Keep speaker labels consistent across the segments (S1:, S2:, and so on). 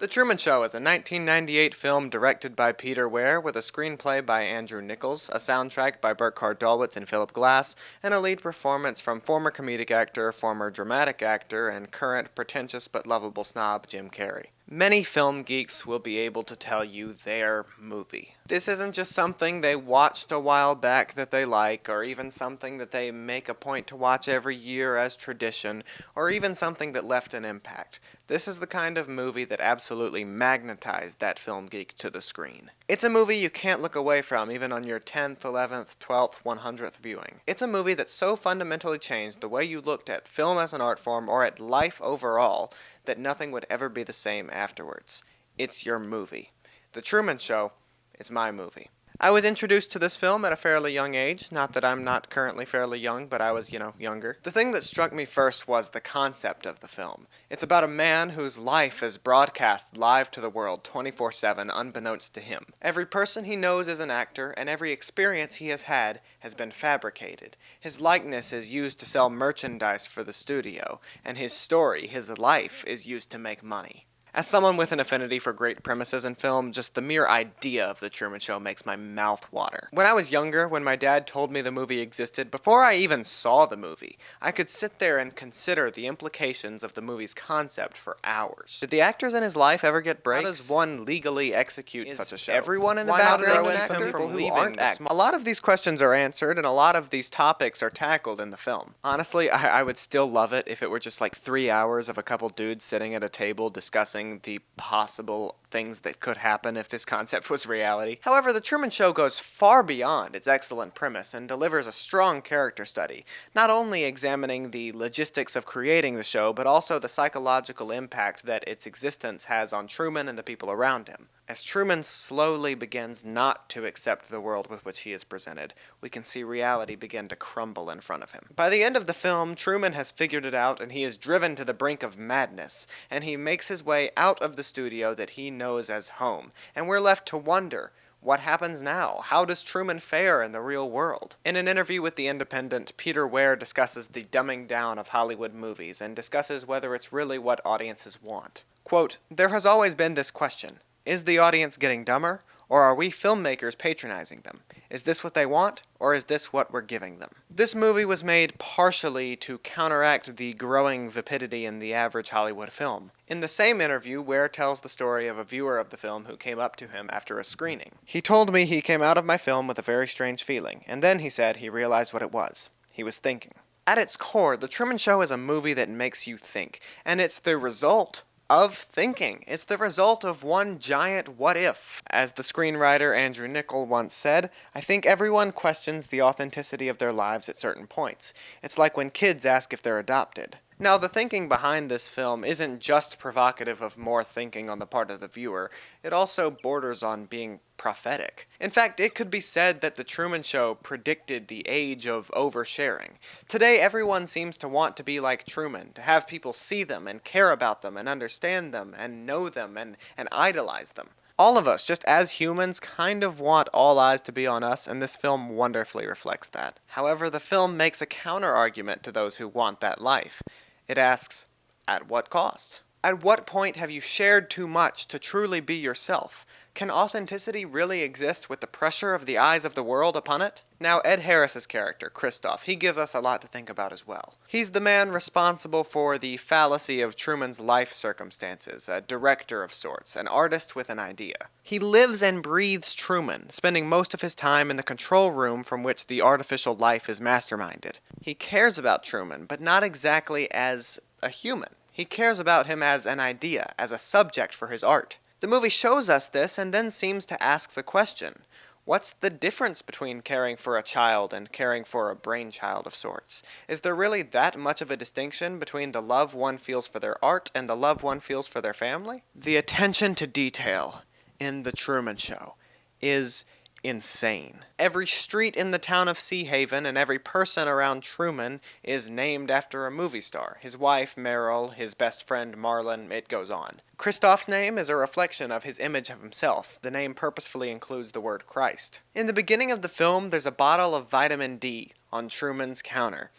S1: The Truman Show is a 1998 film directed by Peter Weir with a screenplay by Andrew Nichols, a soundtrack by Burkhard Dulwitz and Philip Glass, and a lead performance from former comedic actor, former dramatic actor, and current pretentious but lovable snob Jim Carrey. Many film geeks will be able to tell you their movie. This isn't just something they watched a while back that they like, or even something that they make a point to watch every year as tradition, or even something that left an impact. This is the kind of movie that absolutely magnetized that film geek to the screen. It's a movie you can't look away from even on your 10th, 11th, 12th, 100th viewing. It's a movie that so fundamentally changed the way you looked at film as an art form or at life overall that nothing would ever be the same afterwards. It's your movie. The Truman Show is my movie. I was introduced to this film at a fairly young age. Not that I'm not currently fairly young, but I was, younger. The thing that struck me first was the concept of the film. It's about a man whose life is broadcast live to the world 24/7, unbeknownst to him. Every person he knows is an actor, and every experience he has had has been fabricated. His likeness is used to sell merchandise for the studio, and his story, his life, is used to make money. As someone with an affinity for great premises in film, just the mere idea of The Truman Show makes my mouth water. When I was younger, when my dad told me the movie existed, before I even saw the movie, I could sit there and consider the implications of the movie's concept for hours. Did the actors in his life ever get breaks? How does one legally execute such a show? Everyone in the background an actor from who aren't actors? A lot of these questions are answered, and a lot of these topics are tackled in the film. Honestly, I would still love it if it were just like 3 hours of a couple dudes sitting at a table discussing the possible things that could happen if this concept was reality. However, The Truman Show goes far beyond its excellent premise and delivers a strong character study, not only examining the logistics of creating the show, but also the psychological impact that its existence has on Truman and the people around him. As Truman slowly begins not to accept the world with which he is presented, we can see reality begin to crumble in front of him. By the end of the film, Truman has figured it out and he is driven to the brink of madness, and he makes his way out of the studio that he knows as home, and we're left to wonder, what happens now? How does Truman fare in the real world? In an interview with The Independent, Peter Weir discusses the dumbing down of Hollywood movies and discusses whether it's really what audiences want. Quote, "There has always been this question. Is the audience getting dumber, or are we filmmakers patronizing them? Is this what they want, or is this what we're giving them?" This movie was made partially to counteract the growing vapidity in the average Hollywood film. In the same interview, Weir tells the story of a viewer of the film who came up to him after a screening. "He told me he came out of my film with a very strange feeling, and then, he said, he realized what it was. He was thinking." At its core, The Truman Show is a movie that makes you think, and it's the result of thinking. It's the result of one giant what if. As the screenwriter Andrew Nichols once said, "I think everyone questions the authenticity of their lives at certain points. It's like when kids ask if they're adopted." Now, the thinking behind this film isn't just provocative of more thinking on the part of the viewer, it also borders on being prophetic. In fact, it could be said that The Truman Show predicted the age of oversharing. Today, everyone seems to want to be like Truman, to have people see them and care about them and understand them and know them and idolize them. All of us, just as humans, kind of want all eyes to be on us, and this film wonderfully reflects that. However, the film makes a counter-argument to those who want that life. It asks, at what cost? At what point have you shared too much to truly be yourself? Can authenticity really exist with the pressure of the eyes of the world upon it? Now, Ed Harris's character, Christoph, he gives us a lot to think about as well. He's the man responsible for the fallacy of Truman's life circumstances, a director of sorts, an artist with an idea. He lives and breathes Truman, spending most of his time in the control room from which the artificial life is masterminded. He cares about Truman, but not exactly as a human. He cares about him as an idea, as a subject for his art. The movie shows us this and then seems to ask the question, what's the difference between caring for a child and caring for a brainchild of sorts? Is there really that much of a distinction between the love one feels for their art and the love one feels for their family? The attention to detail in The Truman Show is insane. Every street in the town of Sea Haven and every person around Truman is named after a movie star. His wife, Meryl, his best friend, Marlon, it goes on. Christoph's name is a reflection of his image of himself. The name purposefully includes the word Christ. In the beginning of the film, there's a bottle of vitamin D on Truman's counter.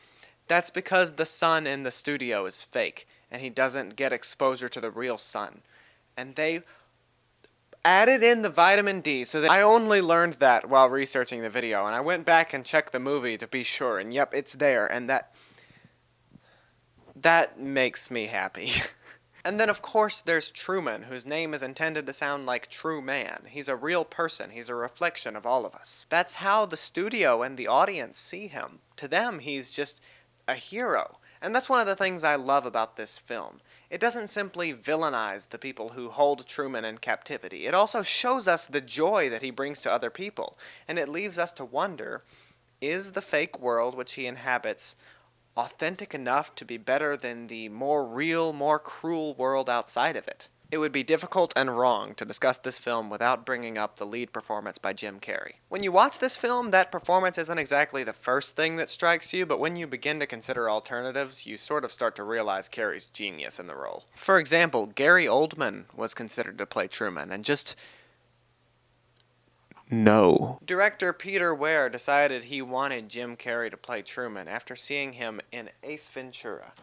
S1: That's because the sun in the studio is fake, and he doesn't get exposure to the real sun. and they added in the vitamin D, so that I only learned that while researching the video, and I went back and checked the movie to be sure, and yep, it's there, and that makes me happy. And then, of course, there's Truman, whose name is intended to sound like true man. He's a real person. He's a reflection of all of us. That's how the studio and the audience see him. To them, he's just a hero. And that's one of the things I love about this film. It doesn't simply villainize the people who hold Truman in captivity. It also shows us the joy that he brings to other people. And it leaves us to wonder, is the fake world which he inhabits authentic enough to be better than the more real, more cruel world outside of it? It would be difficult and wrong to discuss this film without bringing up the lead performance by Jim Carrey. When you watch this film, that performance isn't exactly the first thing that strikes you, but when you begin to consider alternatives, you sort of start to realize Carrey's genius in the role. For example, Gary Oldman was considered to play Truman, and just no. Director Peter Weir decided he wanted Jim Carrey to play Truman after seeing him in Ace Ventura.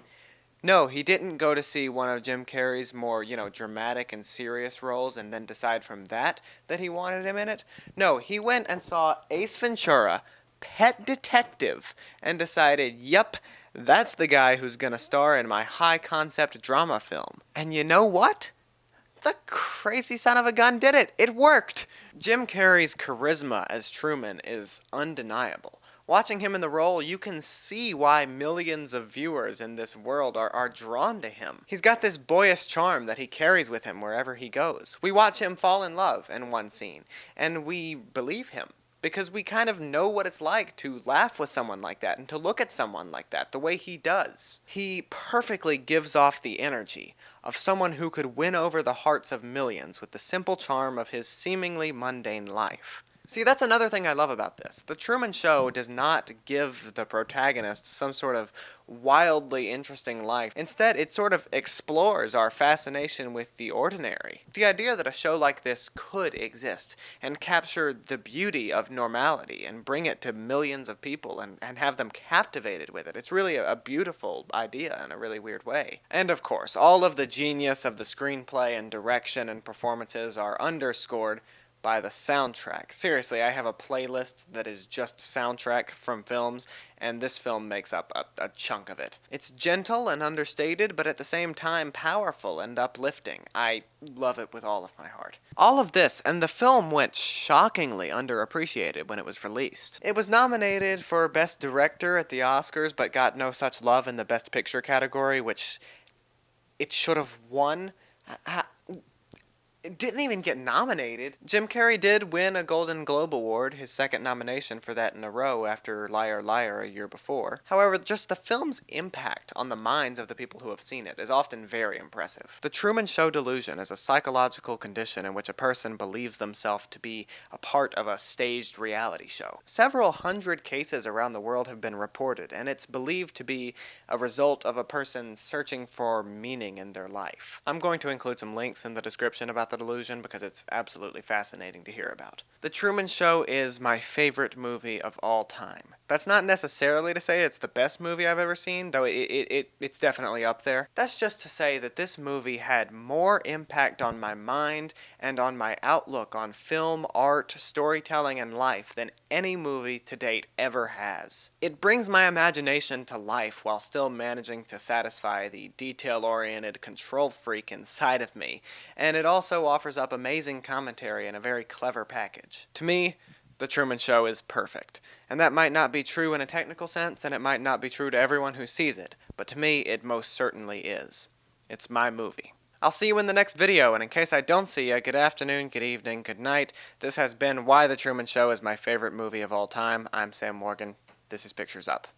S1: No, he didn't go to see one of Jim Carrey's more, dramatic and serious roles and then decide from that he wanted him in it. No, he went and saw Ace Ventura, Pet Detective, and decided, yep, that's the guy who's gonna star in my high-concept drama film. And you know what? The crazy son of a gun did it. It worked. Jim Carrey's charisma as Truman is undeniable. Watching him in the role, you can see why millions of viewers in this world are drawn to him. He's got this boyish charm that he carries with him wherever he goes. We watch him fall in love in one scene, and we believe him, because we kind of know what it's like to laugh with someone like that and to look at someone like that the way he does. He perfectly gives off the energy of someone who could win over the hearts of millions with the simple charm of his seemingly mundane life. See, that's another thing I love about this. The Truman Show does not give the protagonist some sort of wildly interesting life. Instead, it sort of explores our fascination with the ordinary. The idea that a show like this could exist and capture the beauty of normality and bring it to millions of people and have them captivated with it. It's really a beautiful idea in a really weird way. And of course, all of the genius of the screenplay and direction and performances are underscored by the soundtrack. Seriously, I have a playlist that is just soundtrack from films, and this film makes up a chunk of it. It's gentle and understated, but at the same time powerful and uplifting. I love it with all of my heart. All of this, and the film went shockingly underappreciated when it was released. It was nominated for Best Director at the Oscars, but got no such love in the Best Picture category, which it should have won. It didn't even get nominated. Jim Carrey did win a Golden Globe Award, his second nomination for that in a row after Liar Liar a year before. However, just the film's impact on the minds of the people who have seen it is often very impressive. The Truman Show delusion is a psychological condition in which a person believes themselves to be a part of a staged reality show. Several hundred cases around the world have been reported, and it's believed to be a result of a person searching for meaning in their life. I'm going to include some links in the description about the delusion because it's absolutely fascinating to hear about. The Truman Show is my favorite movie of all time. That's not necessarily to say it's the best movie I've ever seen, though it's definitely up there. That's just to say that this movie had more impact on my mind and on my outlook on film, art, storytelling, and life than any movie to date ever has. It brings my imagination to life while still managing to satisfy the detail-oriented control freak inside of me, and it also offers up amazing commentary in a very clever package. To me, The Truman Show is perfect. And that might not be true in a technical sense, and it might not be true to everyone who sees it, but to me, it most certainly is. It's my movie. I'll see you in the next video, and in case I don't see you, good afternoon, good evening, good night. This has been Why The Truman Show is my favorite movie of all time. I'm Sam Morgan. This is Pictures Up.